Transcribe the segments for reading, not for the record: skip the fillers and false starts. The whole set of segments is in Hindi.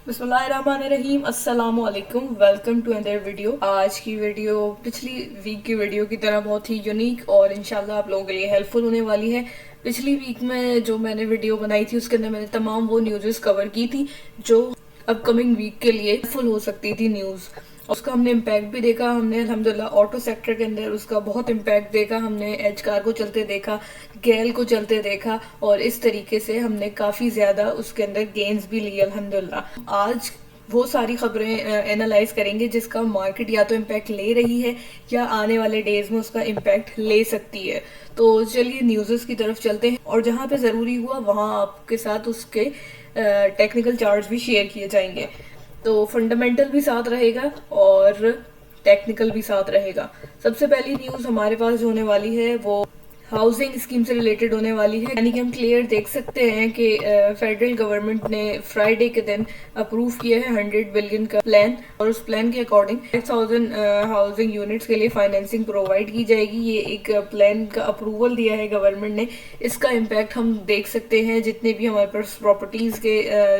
बिस्मिल्लाहिर्रहमानिर्रहीम, अस्सलाम वालेकुम। Welcome to another video. आज की वीडियो पिछली वीक की वीडियो की तरह बहुत ही यूनिक और इंशाल्लाह आप लोगों के लिए हेल्पफुल होने वाली है। पिछली वीक में जो मैंने वीडियो बनाई थी उसके अंदर मैंने तमाम वो न्यूज़ कवर की थी जो अपकमिंग वीक के लिए हेल्पफुल हो सकती थी न्यूज़। उसका हमने इम्पैक्ट भी देखा। हमने अल्हम्दुलिल्लाह ऑटो सेक्टर के अंदर उसका बहुत इम्पैक्ट देखा। हमने एच कार को चलते देखा, गैल को चलते देखा और इस तरीके से हमने काफ़ी ज़्यादा उसके अंदर गेन्स भी लिए अल्हम्दुलिल्लाह। आज वो सारी खबरें एनालाइज करेंगे जिसका मार्केट या तो इम्पैक्ट ले रही है या आने वाले डेज में उसका इम्पैक्ट ले सकती है। तो चलिए न्यूज़ की तरफ चलते हैं और जहाँ पे ज़रूरी हुआ वहाँ आपके साथ उसके टेक्निकल चार्ट्स भी शेयर किए जाएंगे। तो फंडामेंटल भी साथ रहेगा और टेक्निकल भी साथ रहेगा। सबसे पहली न्यूज़ हमारे पास जो होने वाली है वो हाउसिंग स्कीम से रिलेटेड होने वाली है। यानी कि हम क्लियर देख सकते हैं कि फेडरल गवर्नमेंट ने फ्राइडे के दिन अप्रूव किया है 100 बिलियन का प्लान और उस प्लान के अकॉर्डिंग 1000 हाउसिंग यूनिट्स के लिए फाइनेंसिंग प्रोवाइड की जाएगी। ये एक प्लान का अप्रूवल दिया है गवर्नमेंट ने। इसका इम्पैक्ट हम देख सकते हैं जितने भी हमारे पास प्रॉपर्टीज के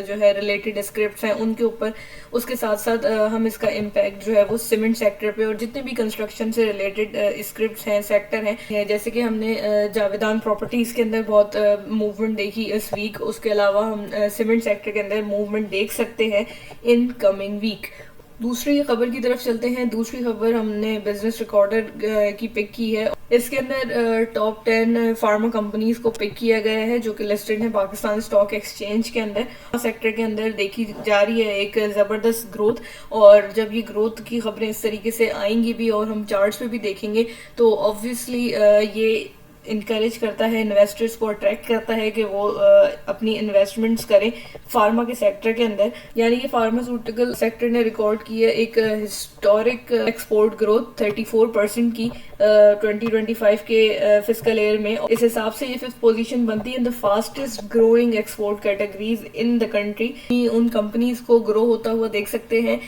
जो है रिलेटेड स्क्रिप्ट हैं उनके ऊपर। उसके साथ साथ हम इसका इम्पैक्ट जो है वो सीमेंट सेक्टर पे और जितने भी कंस्ट्रक्शन से रिलेटेड स्क्रिप्ट हैं, सेक्टर हैं, जैसे कि हमने जावेदान प्रॉपर्टीज के अंदर बहुत मूवमेंट देखी इस वीक। उसके अलावा हम सीमेंट सेक्टर के अंदर मूवमेंट देख सकते हैं इन कमिंग वीक। दूसरी खबर की तरफ चलते हैं। दूसरी खबर हमने बिजनेस रिकॉर्डर की पिक की है। इसके अंदर टॉप 10 फार्मा कंपनीज को पिक किया गया है जो कि लिस्टेड है पाकिस्तान स्टॉक एक्सचेंज के अंदर। सेक्टर के अंदर देखी जा रही है एक जबरदस्त ग्रोथ और जब ये ग्रोथ की खबरें इस तरीके से आएंगी भी और हम चार्ट्स पे भी देखेंगे तो ऑब्वियसली ये इनकरेज करता है, इन्वेस्टर्स को अट्रैक्ट करता है कि वो अपनी इन्वेस्टमेंट्स करें फार्मा के सेक्टर के अंदर। यानी कि फार्मास्यूटिकल सेक्टर ने रिकॉर्ड की है एक हिस्टोरिक एक्सपोर्ट ग्रोथ 34% की 2025 के फिस्कल ईयर में। इस हिसाब से ये फिफ्थ पोजीशन बनती है in the fastest growing export categories in the country. उन कंपनीज को ग्रो होता हुआ देख सकते हैं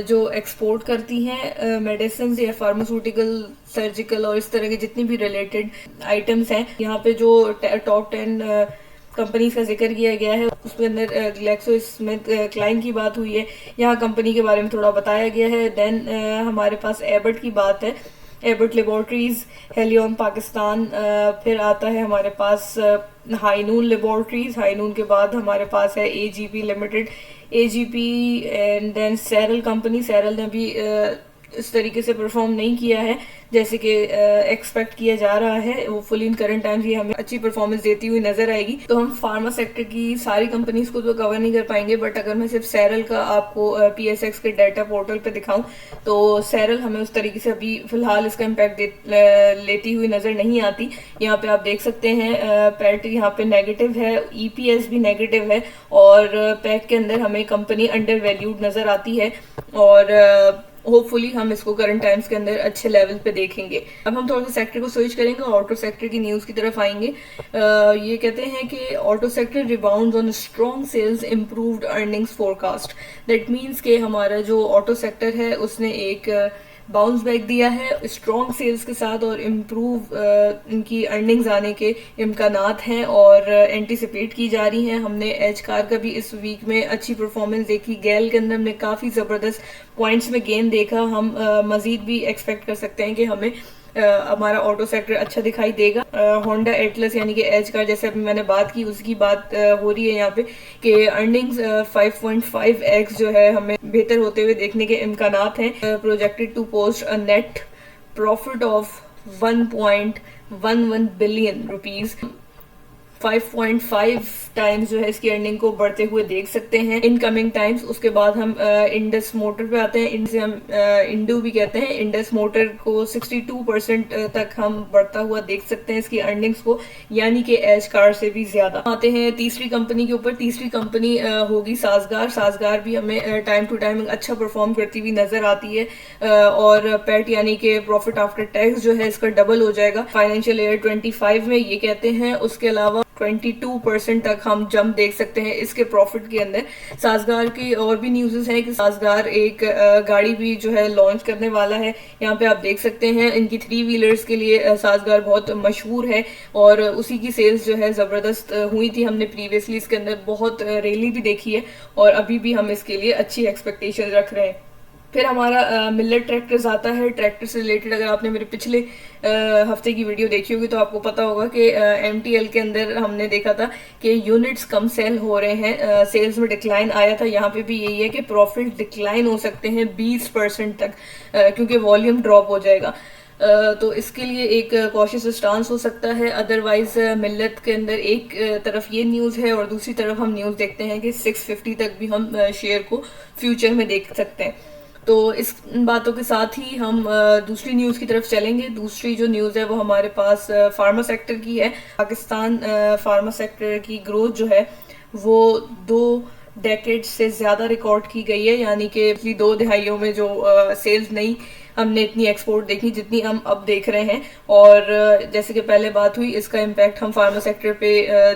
जो एक्सपोर्ट करती हैं मेडिसिन या फार्मास्यूटिकल, सर्जिकल और इस तरह के जितनी भी रिलेटेड आइटम्स हैं। यहाँ पे जो टॉप 10 कंपनीज का जिक्र किया गया है उसके अंदर ग्लैक्सो स्मिथ क्लाइन की बात हुई है। यहाँ कंपनी के बारे में थोड़ा बताया गया है। देन हमारे पास एबट की बात है, एबट लेबोरेटरीज, हेलियन पाकिस्तान, फिर आता है हमारे पास हाईनून लेबोरेटरीज। हाईनून के बाद हमारे पास है AGP limited, AGP and then सैरल कंपनी। सैरल ने भी इस तरीके से परफॉर्म नहीं किया है जैसे कि एक्सपेक्ट किया जा रहा है। वो फुल इन करंट टाइम्स ये हमें अच्छी परफॉर्मेंस देती हुई नजर आएगी। तो हम फार्मा सेक्टर की सारी कंपनीज को तो कवर नहीं कर पाएंगे, बट अगर मैं सिर्फ सैरल का आपको पीएसएक्स के डाटा पोर्टल पे दिखाऊं तो सैरल हमें उस तरीके से अभी फिलहाल इसका इम्पैक्ट लेती हुई नजर नहीं आती। यहाँ पे आप देख सकते हैं पैट यहाँ पे नेगेटिव है, ईपीएस भी नेगेटिव है और पैक के अंदर हमें कंपनी अंडर वैल्यूड नजर आती है और होपफुली हम इसको करंट टाइम्स के अंदर अच्छे लेवल पे देखेंगे। अब हम थोड़ा सा सेक्टर को स्विच करेंगे और ऑटो सेक्टर की न्यूज़ की तरफ आएंगे। ये कहते हैं कि auto sector rebounds on strong sales improved earnings forecast. That means कि हमारा जो ऑटो सेक्टर है उसने एक बाउंस बैक दिया है स्ट्रॉन्ग सेल्स के साथ और इम्प्रूव इनकी अर्निंग्स आने के इम्कानात हैं और एंटिसिपेट की जा रही हैं। हमने एच कार का भी इस वीक में अच्छी परफॉर्मेंस देखी। गैल के अंदर हमने काफ़ी ज़बरदस्त पॉइंट्स में गेन देखा। हम मज़ीद भी एक्सपेक्ट कर सकते हैं कि हमें हमारा ऑटो सेक्टर अच्छा दिखाई देगा। होंडा एटलस यानी कि एच कार जैसे अभी मैंने बात की उसकी बात हो रही है यहाँ पे कि अर्निंग्स 5.5x जो है हमें बेहतर होते हुए देखने के इम्कानात हैं। Projected to post a net profit of 1.11 billion rupees. 5.5 times जो है इसकी अर्निंग को बढ़ते हुए देख सकते हैं इन कमिंग टाइम्स। उसके बाद हम इंडस मोटर पे आते हैं। इनसे हम इंडू भी कहते हैं। इंडस मोटर को 62% तक हम बढ़ता हुआ देख सकते हैं इसकी अर्निंग्स को, यानी कि एच कार से भी ज्यादा। आते हैं तीसरी कंपनी के ऊपर। तीसरी कंपनी होगी साजगार। साजगार भी हमें टाइम टू टाइम अच्छा परफॉर्म करती हुई नजर आती है और पैट यानी कि प्रॉफिट आफ्टर टैक्स जो है इसका डबल हो जाएगा फाइनेंशियल ईयर 25 में, ये कहते हैं। उसके अलावा 22% तक हम जंप देख सकते हैं इसके प्रॉफिट के अंदर। साजगार की और भी न्यूज़ हैं कि साजगार एक गाड़ी भी जो है लॉन्च करने वाला है। यहाँ पे आप देख सकते हैं इनकी 3 व्हीलर्स के लिए साजगार बहुत मशहूर है और उसी की सेल्स जो है ज़बरदस्त हुई थी। हमने प्रीवियसली इसके अंदर बहुत रैली भी देखी है और अभी भी हम इसके लिए अच्छी एक्सपेक्टेशन रख रहे हैं। फिर हमारा मिलर ट्रैक्टर्स आता है। ट्रैक्टर से रिलेटेड अगर आपने मेरे पिछले हफ्ते की वीडियो देखी होगी तो आपको पता होगा कि MTL के अंदर हमने देखा था कि यूनिट्स कम सेल हो रहे हैं, सेल्स में डिक्लाइन आया था। यहाँ पे भी यही है कि प्रॉफिट डिक्लाइन हो सकते हैं 20% तक, क्योंकि वॉल्यूम ड्रॉप हो जाएगा। तो इसके लिए एक कॉशियस स्टांस हो सकता है। अदरवाइज मिल्लत के अंदर एक तरफ ये न्यूज़ है और दूसरी तरफ हम न्यूज़ देखते हैं कि 650 तक भी हम शेयर को फ्यूचर में देख सकते हैं। तो इस बातों के साथ ही हम दूसरी न्यूज़ की तरफ चलेंगे। दूसरी जो न्यूज़ है वो हमारे पास फार्मा सेक्टर की है। पाकिस्तान फार्मा सेक्टर की ग्रोथ जो है वो 2 डेकेड से ज़्यादा रिकॉर्ड की गई है, यानी कि पिछली 2 दिहाइयों में जो सेल्स नहीं हमने इतनी एक्सपोर्ट देखी जितनी हम अब देख रहे हैं। और जैसे कि पहले बात हुई, इसका इम्पैक्ट हम फार्मा सेक्टर पे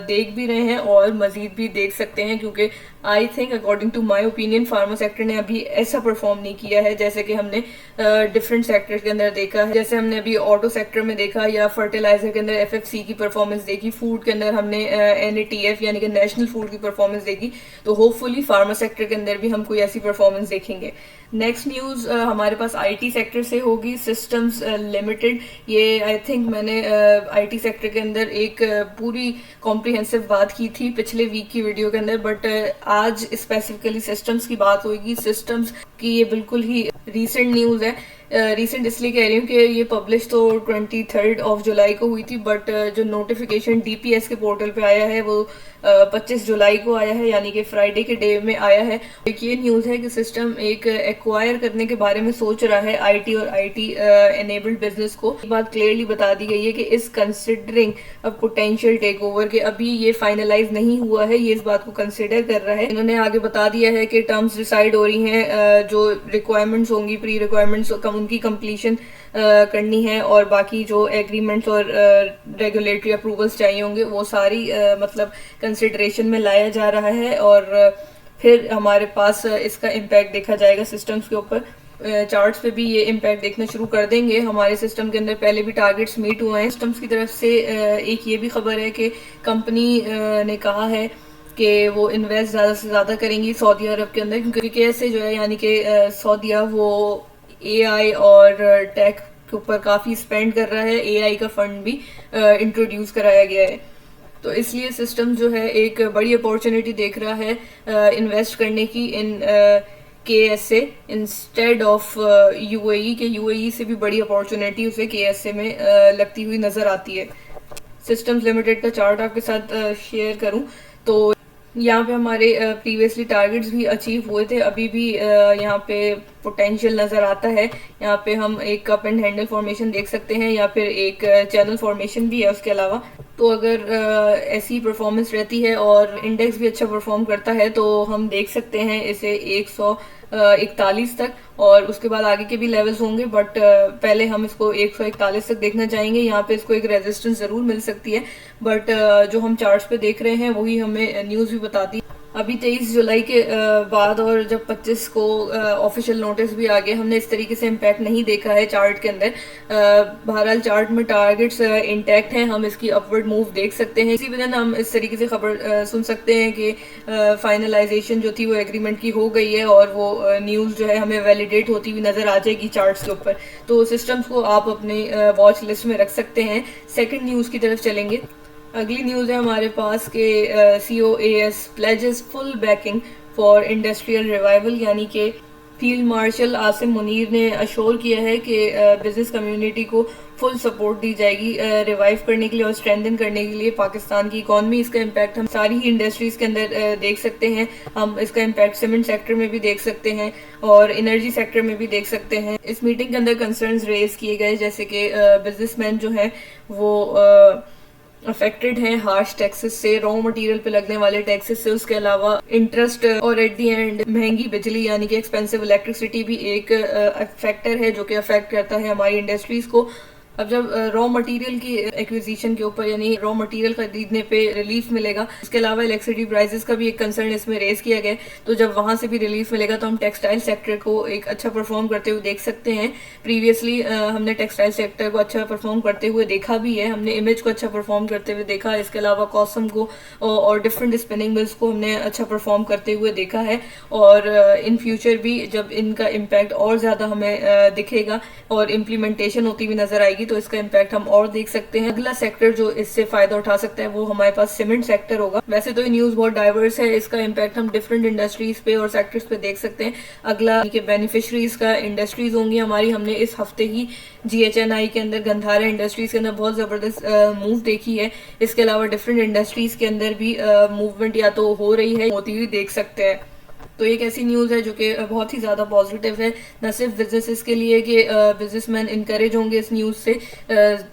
देख भी रहे हैं और मजीद भी देख सकते हैं, क्योंकि I think according to my opinion pharma sector ने अभी ऐसा परफॉर्म नहीं किया है जैसे कि हमने डिफरेंट सेक्टर के अंदर देखा है। जैसे हमने अभी ऑटो सेक्टर में देखा या फर्टिलाइजर के अंदर FFC की परफॉर्मेंस देखी, फूड के अंदर हमने NATF यानी कि नेशनल फूड की परफॉर्मेंस देखी। तो होपफुली फार्मा सेक्टर के अंदर भी हम कोई ऐसी परफॉर्मेंस देखेंगे। नेक्स्ट न्यूज़ हमारे पास IT सेक्टर से होगी। सिस्टम्स लिमिटेड, ये आई थिंक मैंने IT सेक्टर के अंदर एक पूरी कॉम्प्रिहेंसिव बात की थी पिछले वीक की वीडियो के अंदर, बट आज स्पेसिफिकली सिस्टम्स की बात होगी। सिस्टम्स की ये बिल्कुल ही रीसेंट न्यूज़ है। रीसेंट इसलिए कह रही हूँ कि ये पब्लिश तो 23 जुलाई को हुई थी, बट जो नोटिफिकेशन DPS के पोर्टल पे आया है वो 25 जुलाई को आया है, यानी कि फ्राइडे के डे में आया है। एक ये न्यूज़ है कि सिस्टम एक एक्वायर करने के बारे में सोच रहा है IT और IT एनेबल्ड बिजनेस को। एक बात क्लियरली बता दी गई है कि इस कंसिडरिंग पोटेंशियल टेक ओवर के अभी ये फाइनलाइज नहीं हुआ है, ये इस बात को कंसिडर कर रहा है। इन्होंने आगे बता दिया है कि टर्म्स डिसाइड हो रही हैं, जो रिक्वायरमेंट्स होंगी, प्री रिक्वायरमेंट्स उनकी कंप्लीशन करनी है और बाकी जो एग्रीमेंट्स और रेगुलेटरी अप्रूवल्स चाहिए होंगे वो सारी मतलब कंसिडरेशन में लाया जा रहा है। और फिर हमारे पास इसका इम्पैक्ट देखा जाएगा सिस्टम्स के ऊपर। चार्ट्स पे भी ये इम्पैक्ट देखना शुरू कर देंगे। हमारे सिस्टम के अंदर पहले भी टारगेट्स मीट हुए हैं। सिस्टम्स की तरफ से एक ये भी खबर है कि कंपनी ने कहा है कि वो इन्वेस्ट ज़्यादा से ज़्यादा करेंगी सऊदी अरब के अंदर, क्योंकि कैसे जो है यानी कि सऊदीया वो AI और टेक के ऊपर काफ़ी स्पेंड कर रहा है। AI का फंड भी इंट्रोड्यूस कराया गया है, तो इसलिए सिस्टम जो है एक बड़ी अपॉर्चुनिटी देख रहा है इन्वेस्ट करने की इन KSA इंस्टेड ऑफ UAE के। UAE से भी बड़ी अपॉर्चुनिटी उसे KSA में लगती हुई नज़र आती है। सिस्टम्स लिमिटेड का चार्ट आपके साथ शेयर करूं तो यहाँ पे हमारे प्रीवियसली टारगेट्स भी अचीव हुए थे, अभी भी यहाँ पे पोटेंशियल नज़र आता है। यहाँ पे हम एक कप एंड हैंडल फॉर्मेशन देख सकते हैं या फिर एक चैनल फॉर्मेशन भी है उसके अलावा। तो अगर ऐसी परफॉर्मेंस रहती है और इंडेक्स भी अच्छा परफॉर्म करता है तो हम देख सकते हैं इसे 141 तक, और उसके बाद आगे के भी लेवल्स होंगे, बट पहले हम इसको 141 तक देखना चाहेंगे। यहाँ पे इसको एक रेजिस्टेंस ज़रूर मिल सकती है, बट जो हम चार्ट्स पे देख रहे हैं वही हमें न्यूज़ भी बताती है। अभी 23 जुलाई के बाद और जब 25 को ऑफिशियल नोटिस भी आ गए, हमने इस तरीके से इम्पैक्ट नहीं देखा है चार्ट के अंदर। बहरहाल चार्ट में टारगेट्स इंटैक्ट हैं, हम इसकी अपवर्ड मूव देख सकते हैं। इसी वजह हम इस तरीके से खबर सुन सकते हैं कि फाइनलाइजेशन जो थी वो एग्रीमेंट की हो गई है और वो न्यूज़ जो है हमें वैलिडेट होती हुई नज़र आ जाएगी चार्ट्स के ऊपर। तो सिस्टम्स को आप अपने वॉच लिस्ट में रख सकते हैं। सेकेंड न्यूज़ की तरफ चलेंगे। अगली न्यूज़ है हमारे पास के COAS pledges full banking for industrial revival, यानी कि फील्ड मार्शल आसिम मुनीर ने अश्योर किया है कि बिजनेस कम्युनिटी को फुल सपोर्ट दी जाएगी रिवाइव करने के लिए और स्ट्रेंथन करने के लिए पाकिस्तान की इकॉनमी। इसका इम्पैक्ट हम सारी ही इंडस्ट्रीज के अंदर देख सकते हैं। हम इसका इम्पैक्ट सीमेंट सेक्टर में भी देख सकते हैं और एनर्जी सेक्टर में भी देख सकते हैं। इस मीटिंग के अंदर कंसर्न्स रेज किए गए, जैसे कि बिजनेसमैन जो हैं वो अफेक्टेड हैं हार्श टैक्सेस से, रॉ मटेरियल पे लगने वाले टैक्सेस से, उसके अलावा इंटरेस्ट और एट दी एंड महंगी बिजली यानी कि एक्सपेंसिव इलेक्ट्रिसिटी भी एक फैक्टर है जो कि अफेक्ट करता है हमारी इंडस्ट्रीज को। अब जब रॉ मटेरियल की एक्विजिशन के ऊपर यानी रॉ मटेरियल खरीदने पे रिलीफ मिलेगा, इसके अलावा इलेक्ट्रिसिटी प्राइसेस का भी एक कंसर्न इसमें रेज किया गया, तो जब वहां से भी रिलीफ मिलेगा तो हम टेक्सटाइल सेक्टर को एक अच्छा परफॉर्म करते हुए देख सकते हैं। प्रीवियसली हमने टेक्सटाइल सेक्टर को अच्छा परफॉर्म करते हुए देखा भी है, हमने इमेज को अच्छा परफॉर्म करते हुए देखा, इसके अलावा कॉसम को और डिफरेंट स्पिनिंग मिल्स को हमने अच्छा परफॉर्म करते हुए देखा है। और इन फ्यूचर भी जब इनका इम्पैक्ट और ज़्यादा हमें दिखेगा और इम्प्लीमेंटेशन होती हुई नजर आएगी तो इसका इम्पैक्ट हम और देख सकते हैं। अगला सेक्टर जो इससे फायदा उठा सकता है वो हमारे पास सीमेंट सेक्टर होगा। वैसे तो ये न्यूज़ बहुत डाइवर्स है, इसका इम्पैक्ट हम डिफरेंट इंडस्ट्रीज पे और सेक्टर्स पे देख सकते हैं। अगला के बेनिफिशरीज का इंडस्ट्रीज होंगी हमारी। हमने इस हफ्ते ही GHNI के अंदर गंधारा इंडस्ट्रीज के अंदर बहुत जबरदस्त मूव देखी है। इसके अलावा डिफरेंट इंडस्ट्रीज के अंदर भी मूवमेंट या तो हो रही है, होती हुई देख सकते हैं। तो एक ऐसी न्यूज़ है जो कि बहुत ही ज़्यादा पॉजिटिव है, न सिर्फ बिजनेसेस के लिए कि बिजनेसमैन इनकरेज होंगे इस न्यूज़ से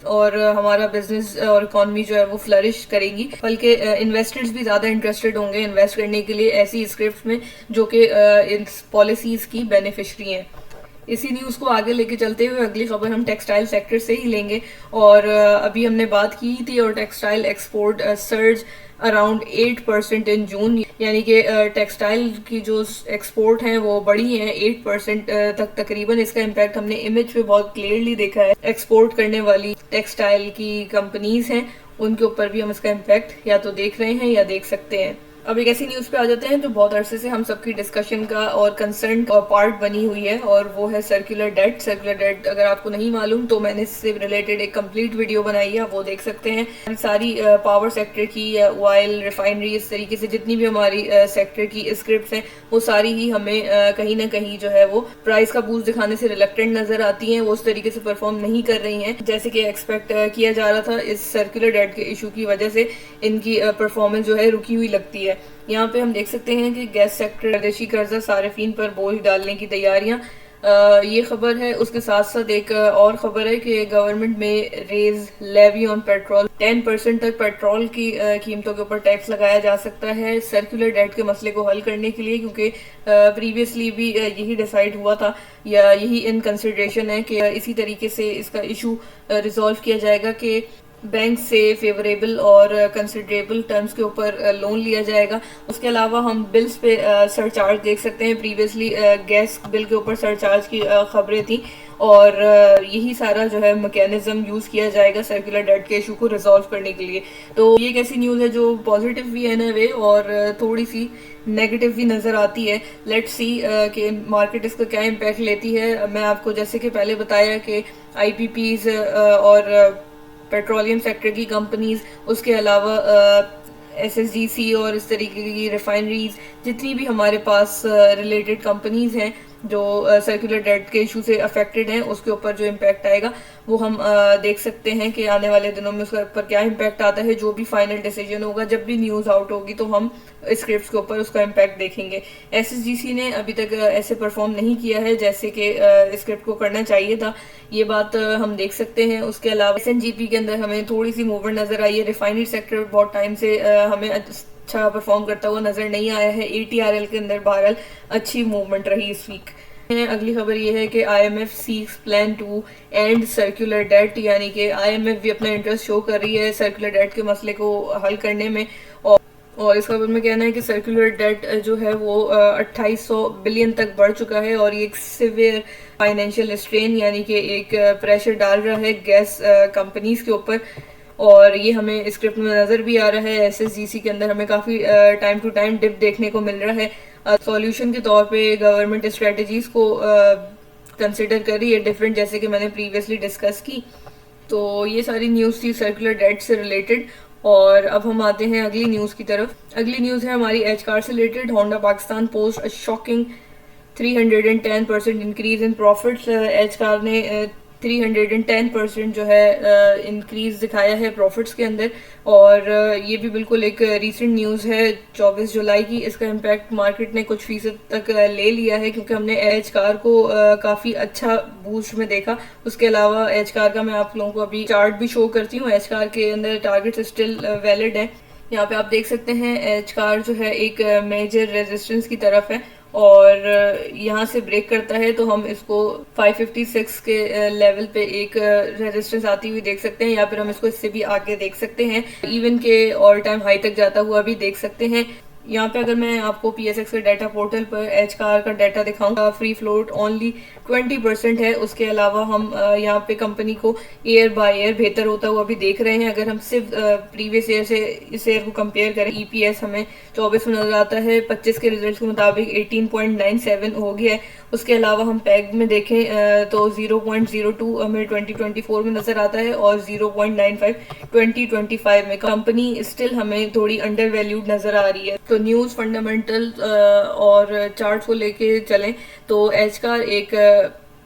और हमारा बिजनेस और इकॉनमी जो है वो फ्लरिश करेगी, बल्कि इन्वेस्टर्स भी ज़्यादा इंटरेस्टेड होंगे इन्वेस्ट करने के लिए ऐसी स्क्रिप्ट में जो कि इन पॉलिसीज़ की बेनिफिशरी हैं। इसी न्यूज़ को आगे लेके चलते हुए अगली खबर हम टेक्सटाइल सेक्टर से ही लेंगे। और अभी हमने बात की थी और टेक्सटाइल एक्सपोर्ट सर्ज अराउंड 8% इन जून, यानी कि टेक्सटाइल की जो एक्सपोर्ट हैं वो बढ़ी हैं 8% तक तकरीबन। इसका इम्पैक्ट हमने इमेज पे बहुत क्लियरली देखा है। एक्सपोर्ट करने वाली टेक्सटाइल की कंपनीज हैं उनके ऊपर भी हम इसका इम्पैक्ट या तो देख रहे हैं या देख सकते हैं। अब एक ऐसी न्यूज़ पे आ जाते हैं जो बहुत अरसे से हम सबकी डिस्कशन का और कंसर्न का पार्ट बनी हुई है और वो है सर्कुलर डेट। सर्कुलर डेट अगर आपको नहीं मालूम तो मैंने इससे रिलेटेड एक कंप्लीट वीडियो बनाई है, आप वो देख सकते हैं। सारी पावर सेक्टर की, ऑयल, रिफाइनरी, इस तरीके से जितनी भी हमारी सेक्टर की स्क्रिप्ट हैं वो सारी ही हमें कहीं ना कहीं जो है वो प्राइस का बूस्ट दिखाने से रिलेक्टेंट नजर आती हैं। वो उस तरीके से परफॉर्म नहीं कर रही हैं जैसे कि एक्सपेक्ट किया जा रहा था। इस सर्कुलर डेट के इशू की वजह से इनकी परफॉर्मेंस जो है रुकी हुई लगती है। यहाँ पे हम देख सकते हैं कि गैस सेक्टर विदेशी कर्जा सारिफीन पर बोझ डालने की तैयारियां, ये खबर है। उसके साथ साथ एक और खबर है कि गवर्नमेंट में रेज लेवी ऑन पेट्रोल, 10% तक पेट्रोल की कीमतों के ऊपर टैक्स लगाया जा सकता है सर्कुलर डेट के मसले को हल करने के लिए, क्योंकि प्रीवियसली भी यही डिसाइड हुआ था या यही इन कंसिडरेशन है कि इसी तरीके से इसका इशू रिजॉल्व किया जाएगा कि बैंक से फेवरेबल और कंसिडरेबल टर्म्स के ऊपर लोन लिया जाएगा। उसके अलावा हम बिल्स पे सरचार्ज देख सकते हैं। प्रीवियसली गैस बिल के ऊपर सरचार्ज की खबरें थी और यही सारा जो है मैकेनिज्म यूज़ किया जाएगा सर्कुलर डेट के इशू को रिजॉल्व करने के लिए। तो ये एक ऐसी न्यूज़ है जो पॉजिटिव भी है ना वे और थोड़ी सी नेगेटिव भी नज़र आती है। लेट्स सी कि मार्केट इसका क्या इम्पैक्ट लेती है। मैं आपको जैसे कि पहले बताया कि IPPs और पेट्रोलियम सेक्टर की कंपनीज, उसके अलावा SSGC और इस तरीके की रिफाइनरीज, जितनी भी हमारे पास रिलेटेड कंपनीज हैं जो सर्कुलर डेट के इशू से अफेक्टेड हैं, उसके ऊपर जो इम्पैक्ट आएगा वो हम देख सकते हैं कि आने वाले दिनों में उसके ऊपर क्या इम्पैक्ट आता है। जो भी फाइनल डिसीजन होगा, जब भी न्यूज़ आउट होगी तो हम स्क्रिप्ट्स के ऊपर उसका इम्पैक्ट देखेंगे। SSGC ने अभी तक ऐसे परफॉर्म नहीं किया है जैसे कि स्क्रिप्ट को करना चाहिए था, ये बात हम देख सकते हैं। उसके अलावा SNGP के अंदर हमें थोड़ी सी मूवमेंट नजर आई है। रिफाइनरी सेक्टर बहुत टाइम से हमें अच्छा परफॉर्म करता हुआ नजर नहीं आया है। ATRL के अंदर बहरहाल अच्छी मूवमेंट रही इस वीक। अगली खबर ये है कि IMF seeks plan to end circular debt, यानी कि IMF भी अपना इंटरेस्ट शो कर रही है सर्कुलर डेट के मसले को हल करने में। और इस खबर में कहना है कि सर्कुलर डेट जो है वो 2800 बिलियन तक बढ़ चुका है और ये एक सिवियर फाइनेंशियल स्ट्रेन यानी कि एक प्रेशर डाल रहा है गैस कंपनीज के ऊपर। और ये हमें स्क्रिप्ट में नज़र भी आ रहा है। SSGC के अंदर हमें काफ़ी टाइम टू टाइम डिप देखने को मिल रहा है। सॉल्यूशन के तौर पे गवर्नमेंट स्ट्रेटजीज को कंसिडर कर रही है डिफरेंट, जैसे कि मैंने प्रीवियसली डिस्कस की। तो ये सारी न्यूज़ थी सर्कुलर डेट से रिलेटेड। और अब हम आते हैं अगली न्यूज़ की तरफ। अगली न्यूज़ है हमारी एच कार से related. Honda Pakistan post a shocking 310% increase in profits. H car ने 310% जो है इंक्रीज दिखाया है प्रॉफिट्स के अंदर। और ये भी बिल्कुल एक रीसेंट न्यूज़ है 24 जुलाई की। इसका इम्पैक्ट मार्केट ने कुछ फीसद तक ले लिया है क्योंकि हमने एच कार को काफ़ी अच्छा बूस्ट में देखा। उसके अलावा एच कार का मैं आप लोगों को अभी चार्ट भी शो करती हूँ। एच कार के अंदर टारगेट स्टिल वैलिड है। यहाँ पे आप देख सकते हैं एच कार जो है एक मेजर रेजिस्टेंस की तरफ है और यहाँ से ब्रेक करता है तो हम इसको 556 के लेवल पे एक रेजिस्टेंस आती हुई देख सकते हैं, या फिर हम इसको इससे भी आगे देख सकते हैं, इवन के ऑल टाइम हाई तक जाता हुआ भी देख सकते हैं। यहाँ पे अगर मैं आपको PSX के डाटा पोर्टल पर एच का डाटा दिखाऊंगा, फ्री फ्लोट ओनली 20% है। उसके अलावा हम यहाँ पे कंपनी को ईयर बाय ईयर बेहतर होता हुआ भी देख रहे हैं। अगर हम सिर्फ प्रीवियस ईयर से इस ईयर को कंपेयर करें, EPS हमें 24 में नजर आता है, 25 के रिजल्ट के मुताबिक 18.97 हो गया है। उसके अलावा हम पैग में देखें तो 0.02 हमें 2024 में नजर आता है और 0.95 2025 में। कंपनी स्टिल हमें थोड़ी अंडर वैल्यूड नजर आ रही है। तो न्यूज फंडामेंटल और चार्ट को लेके चलें तो एचकार एक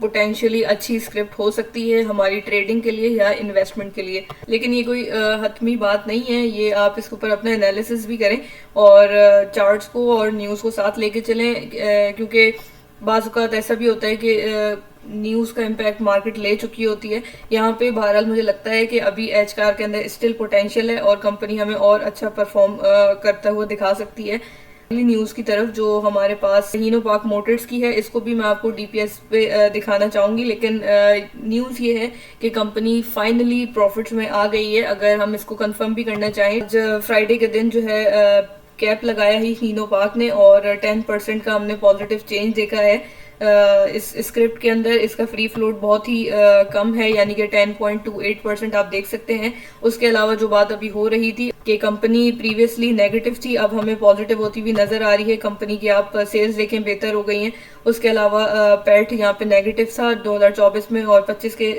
पोटेंशियली अच्छी स्क्रिप्ट हो सकती है हमारी ट्रेडिंग के लिए या इन्वेस्टमेंट के लिए, लेकिन ये कोई हतमी बात नहीं है। ये आप इसके ऊपर अपना एनालिसिस भी करें और चार्ट्स को और न्यूज़ को साथ लेके चलें, क्योंकि बाज़ औक़ात ऐसा भी होता है कि न्यूज़ का इम्पैक्ट मार्केट ले चुकी होती है। यहाँ पे बहरहाल मुझे लगता है कि अभी एचकार के अंदर स्टिल पोटेंशियल है और कंपनी हमें और अच्छा परफॉर्म करता हुआ दिखा सकती है। न्यूज़ की तरफ जो हमारे पास हीनो पार्क मोटर्स की है, इसको भी मैं आपको DPS पे दिखाना चाहूँगी, लेकिन न्यूज़ ये है कि कंपनी फाइनली प्रॉफिट्स में आ गई है। अगर हम इसको कंफर्म भी करना चाहें, फ्राइडे के दिन जो है कैप लगाया ही हीनो पार्क ने और 10% का हमने पॉजिटिव चेंज देखा है। इस स्क्रिप्ट के अंदर इसका फ्री फ्लोट बहुत ही कम है, यानी कि 10.28% आप देख सकते हैं। उसके अलावा जो बात अभी हो रही थी कि कंपनी प्रीवियसली नेगेटिव थी, अब हमें पॉजिटिव होती हुई नजर आ रही है। कंपनी की आप सेल्स देखें बेहतर हो गई हैं। उसके अलावा पैट यहाँ पे नेगेटिव था 2024 में और 25 के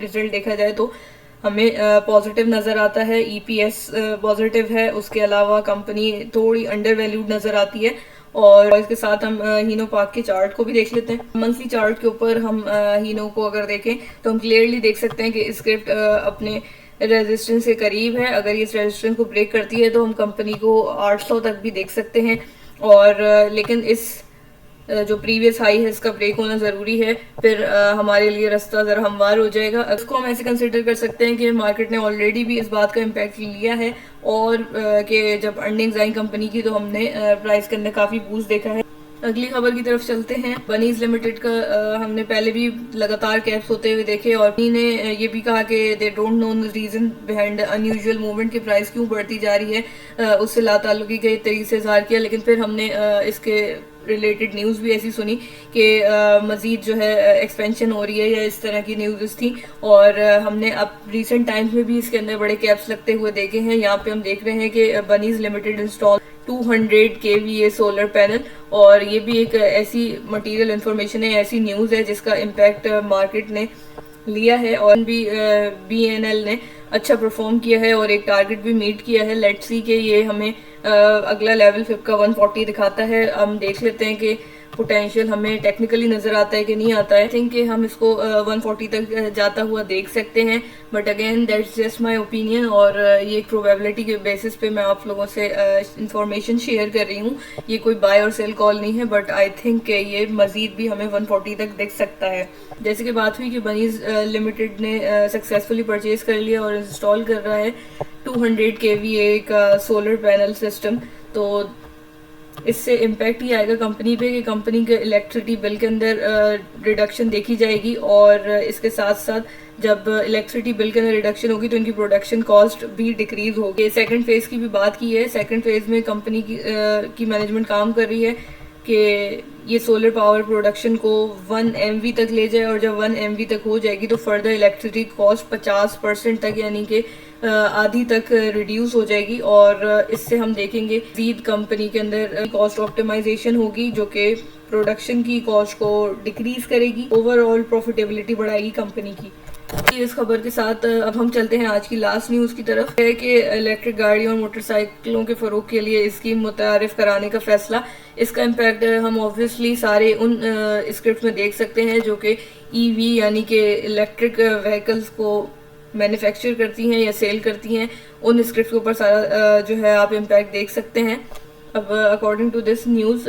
रिजल्ट देखा जाए तो हमें पॉजिटिव नजर आता है। EPS पॉजिटिव है। उसके अलावा कंपनी थोड़ी अंडर वैल्यूड नजर आती है। और इसके साथ हम हीनो पार्क के चार्ट को भी देख लेते हैं। मंथली चार्ट के ऊपर हम हीनो को अगर देखें तो हम क्लियरली देख सकते हैं कि स्क्रिप्ट अपने रेजिस्टेंस के करीब है। अगर ये इस रेजिस्टेंस को ब्रेक करती है तो हम कंपनी को 800 तक भी देख सकते हैं। और लेकिन इस जो प्रीवियस हाई है इसका ब्रेक होना ज़रूरी है, फिर हमारे लिए रास्ता ज़रा हमवार हो जाएगा। इसको हम ऐसे कंसिडर कर सकते हैं कि मार्केट ने ऑलरेडी भी इस बात का इम्पैक्ट लिया है और कि जब अर्निंग्स आई कंपनी की तो हमने प्राइस के अंदर काफ़ी बूस्ट देखा है। अगली खबर की तरफ चलते हैं। बनीज लिमिटेड का हमने पहले भी लगातार कैप्स होते हुए देखे और ने ये भी कहा कि they don't know reason behind unusual movement की प्राइस क्यों बढ़ती जा रही है, उससे लाताल्लुकी के तरीके से इजहार किया। लेकिन फिर हमने इसके रिलेटेड न्यूज़ भी ऐसी सुनी कि मज़ीद जो है एक्सपेंशन हो रही है या इस तरह की न्यूज़ थी। और हमने अब रिसेंट टाइम्स में भी इसके अंदर बड़े कैप्स लगते हुए देखे हैं। यहाँ पे हम देख रहे हैं कि bunnies limited install 200 kVA solar panel, और ये भी एक ऐसी मटेरियल इंफॉर्मेशन है, ऐसी न्यूज़ है जिसका इम्पैक्ट मार्केट ने लिया है। और भी BNL ने अच्छा परफॉर्म किया है और एक टारगेट भी मीट किया है। लेट्स सी कि ये हमें अगला लेवल फिप का 140 दिखाता है। हम देख लेते हैं कि पोटेंशियल हमें टेक्निकली नजर आता है कि नहीं आता है। आई थिंक कि हम इसको 140 तक जाता हुआ देख सकते हैं, but again that's just my opinion और ये एक प्रोबेबिलिटी के बेसिस पे मैं आप लोगों से इंफॉर्मेशन शेयर कर रही हूँ। ये कोई बाय और सेल कॉल नहीं है, बट आई थिंक कि ये मजीद भी हमें 140 तक दिख सकता है। जैसे कि बात हुई कि बनीज लिमिटेड ने सक्सेसफुली परचेज कर लिया और इंस्टॉल कर रहा है 200 kVA का सोलर पैनल सिस्टम, तो इससे इम्पैक्ट ही आएगा कंपनी पे कि कंपनी के इलेक्ट्रिसिटी बिल के अंदर रिडक्शन देखी जाएगी। और इसके साथ साथ जब इलेक्ट्रिसिटी बिल के अंदर रिडक्शन होगी तो इनकी प्रोडक्शन कॉस्ट भी डिक्रीज होगी। सेकंड फेज की भी बात की है। सेकंड फेज में कंपनी की मैनेजमेंट काम कर रही है कि ये सोलर पावर प्रोडक्शन को 1 MV तक ले जाए, और जब 1 MV तक हो जाएगी तो फर्दर इलेक्ट्रिसिटी कॉस्ट 50% तक यानी कि आधी तक रिड्यूस हो जाएगी। और इससे हम देखेंगे जीद कंपनी के अंदर कॉस्ट ऑप्टिमाइजेशन होगी जो कि प्रोडक्शन की कॉस्ट को डिक्रीज करेगी, ओवरऑल प्रॉफिटेबिलिटी बढ़ाएगी कंपनी की। इस खबर के साथ अब हम चलते हैं आज की लास्ट न्यूज़ की तरफ, है कि इलेक्ट्रिक गाड़ियों और मोटरसाइकिलों के फ़रोग के लिए स्कीम मुतारिफ कराने का फैसला। इसका इम्पैक्ट हम ऑब्वियसली सारे उन स्क्रिप्ट में देख सकते हैं जो कि EV यानी कि इलेक्ट्रिक व्हीकल्स को मैन्युफैक्चर करती हैं या सेल करती हैं। उन स्क्रिप्ट के ऊपर सारा जो है आप इम्पैक्ट देख सकते हैं। अब according to this news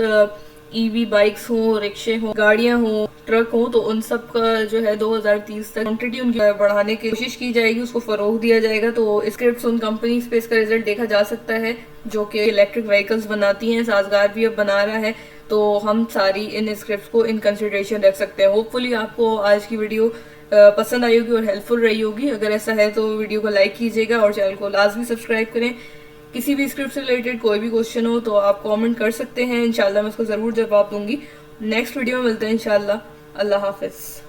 EV bikes हों, रिक्शे हों, गाड़ियां हों, ट्रक हों, तो उन सब का जो है 2030 तक क्वांटिटी उनकी बढ़ाने की कोशिश की जाएगी, उसको फरोग दिया जाएगा। तो स्क्रिप्ट उन कंपनीज पे इसका रिजल्ट देखा जा सकता है जो कि इलेक्ट्रिक व्हीकल्स बनाती हैं। साजगार भी अब बना रहा है, तो हम सारी इन स्क्रिप्ट को इन कंसिडरेशन रख सकते हैं। होपफुली आपको आज की वीडियो पसंद आई होगी और हेल्पफुल रही होगी। अगर ऐसा है तो वीडियो को लाइक कीजिएगा और चैनल को लाजमी सब्सक्राइब करें। किसी भी स्क्रिप्ट से रिलेटेड कोई भी क्वेश्चन हो तो आप कमेंट कर सकते हैं, इंशाल्लाह मैं उसको ज़रूर जवाब दूंगी। नेक्स्ट वीडियो में मिलते हैं इंशाल्लाह। अल्लाह हाफिज़।